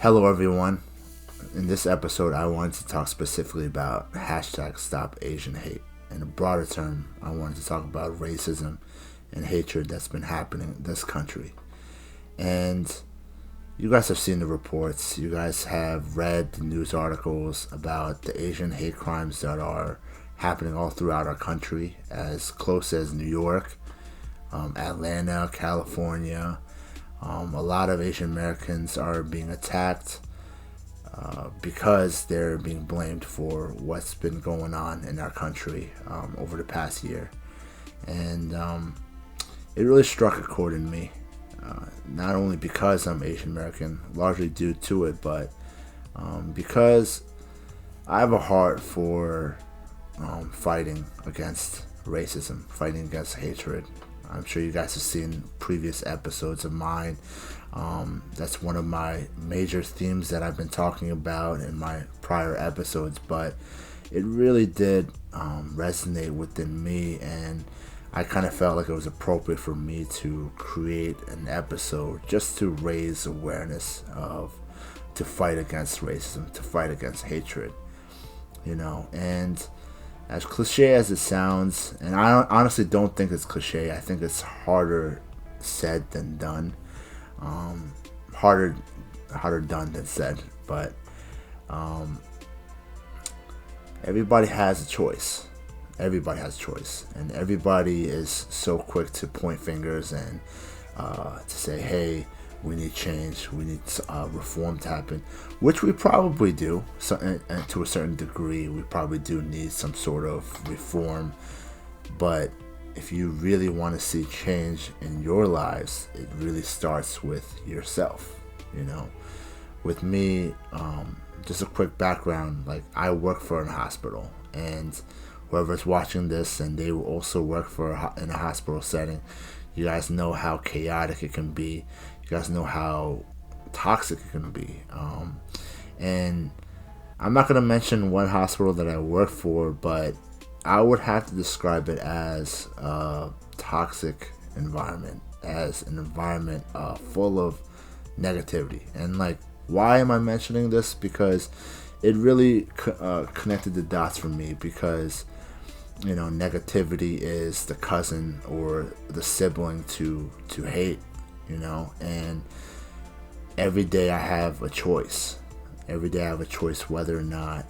Hello, everyone. In this episode, I wanted to talk specifically about hashtag stopasianhate. In a broader term, I wanted to talk about racism and hatred that's been happening in this country. And you guys have seen the reports. You guys have read the news articles about the Asian hate crimes that are happening all throughout our country, as close as New York, Atlanta, California. A lot of Asian Americans are being attacked because they're being blamed for what's been going on in our country over the past year. And it really struck a chord in me, not only because I'm Asian American, largely due to it, but because I have a heart for fighting against racism, fighting against hatred. I'm sure you guys have seen previous episodes of mine. That's one of my major themes that I've been talking about in my prior episodes, but it really did resonate within me, and I kind of felt like it was appropriate for me to create an episode just to raise awareness to fight against racism, to fight against hatred, and as cliche as it sounds, and I honestly don't think it's cliche. I think it's harder said than done. Harder done than said. But everybody has a choice. Everybody has a choice, and everybody is so quick to point fingers and to say, "Hey, we need change. We need reform to happen," which we probably do. So, and to a certain degree, we probably do need some sort of reform. But if you really want to see change in your lives, it really starts with yourself. With me, just a quick background. Like, I work for a hospital, and whoever's watching this and they will also work in a hospital setting, you guys know how chaotic it can be. You guys know how toxic it can be. And I'm not going to mention what hospital that I work for, but I would have to describe it as a toxic environment, as an environment full of negativity. And why am I mentioning this? Because it really connected the dots for me, because negativity is the cousin or the sibling to hate. And every day I have a choice. Every day I have a choice whether or not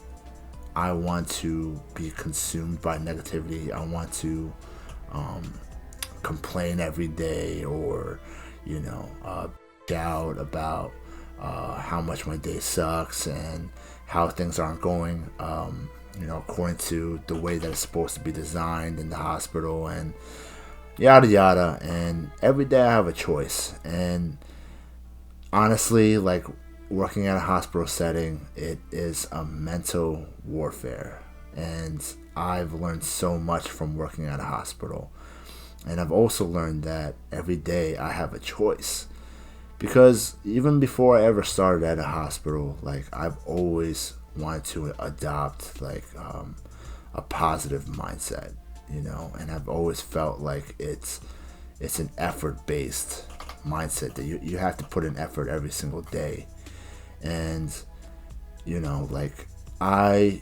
I want to be consumed by negativity. I want to complain every day, or doubt about how much my day sucks and how things aren't going according to the way that it's supposed to be designed in the hospital, and yada yada. And every day I have a choice. And honestly, working at a hospital setting, it is a mental warfare, and I've learned so much from working at a hospital. And I've also learned that every day I have a choice, because even before I ever started at a hospital, I've always wanted to adopt a positive mindset, and I've always felt like it's an effort-based mindset, that you have to put in effort every single day. And I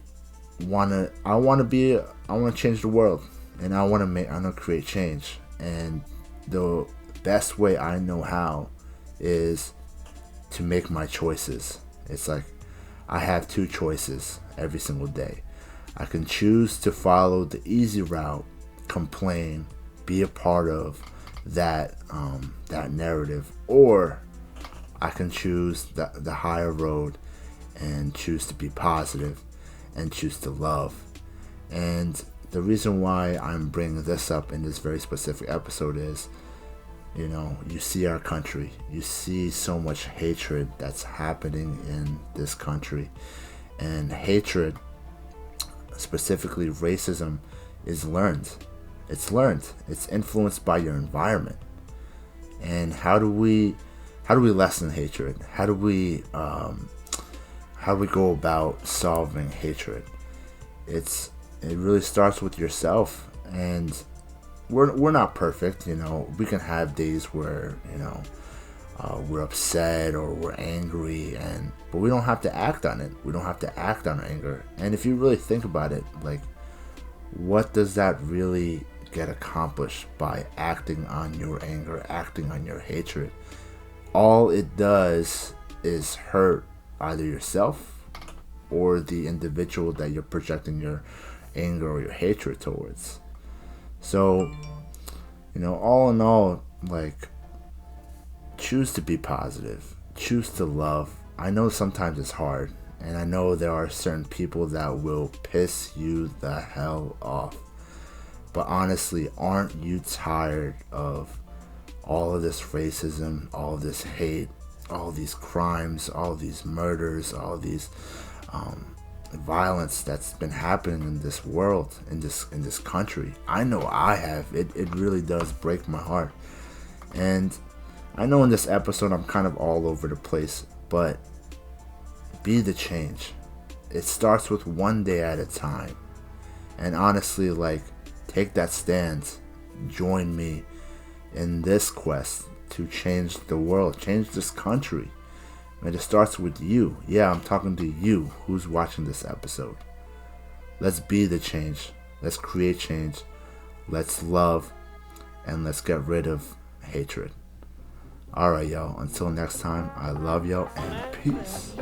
want to change the world, and I want to create change. And the best way I know how is to make my choices. It's I have two choices every single day. I can choose to follow the easy route, complain, be a part of that narrative, or I can choose the higher road and choose to be positive and choose to love. And the reason why I'm bringing this up in this very specific episode is, you see our country, you see so much hatred that's happening in this country. And hatred, specifically racism, is learned. It's learned. It's influenced by your environment. And how do we lessen hatred? How do we go about solving hatred? It really starts with yourself. And we're not perfect. We can have days where we're upset or we're angry, but we don't have to act on it. We don't have to act on our anger. And if you really think about it, like, what does that really get accomplished by acting on your anger, acting on your hatred? All it does is hurt either yourself or the individual that you're projecting your anger or your hatred towards. So, all in all, like, choose to be positive, choose to love. I know sometimes it's hard, and I know there are certain people that will piss you the hell off. But honestly, aren't you tired of all of this racism, all of this hate, all these crimes, all these murders, all these violence that's been happening in this world, in this country? I know I have. It really does break my heart. And I know in this episode I'm kind of all over the place, but be the change. It starts with one day at a time. And honestly, like, take that stand. Join me in this quest to change the world, change this country. And it starts with you. Yeah, I'm talking to you who's watching this episode. Let's be the change. Let's create change. Let's love. And let's get rid of hatred. Alright, y'all. Until next time, I love y'all and peace.